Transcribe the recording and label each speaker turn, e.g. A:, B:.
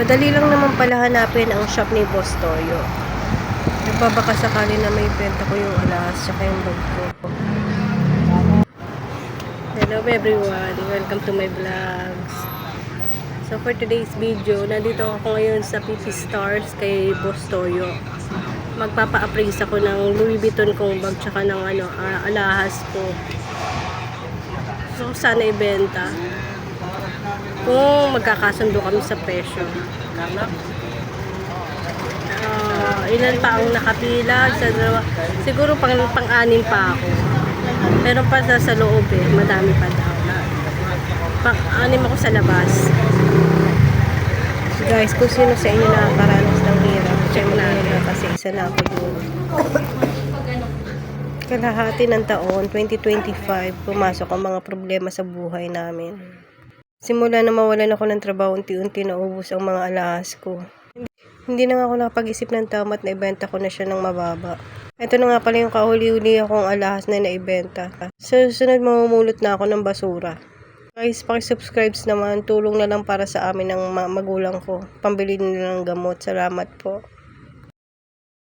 A: Madali lang naman pala hanapin ang shop ni Boss Toyo. Nagbabaka sakali na may benta ko yung alahas tsaka yung bag ko. Hello everyone, welcome to my vlogs. So for today's video, nandito ako ngayon sa PP Stars kay Boss Toyo. Magpapa-appraise ako ng Louis Vuitton kong bag tsaka ng alahas ko. So sana ibenta kung magkakasundo kami sa presyo. Ilan pa ang nakapila sa dalawa, siguro pang-anim pa ako, meron pa sa loob madami pa daw, pang-anim ako sa labas. Guys, kung sino sa inyo nakakaranas ng hirap, check natin kasi isa na ako dun. Kalahati ng taon 2025 pumasok ang mga problema sa buhay namin. Simula na mawalan ako ng trabaho, unti-unti naubos ang mga alahas ko. Hindi na nga ako nakapag-isip ng tama at naibenta ko na siya ng mababa. Ito na nga pala yung kahuli-huli akong alahas na naibenta. Sa susunod, mamumulot na ako ng basura. Guys, pakisubscribe naman. Tulong na lang para sa amin ng magulang ko. Pambili nila ng gamot. Salamat po.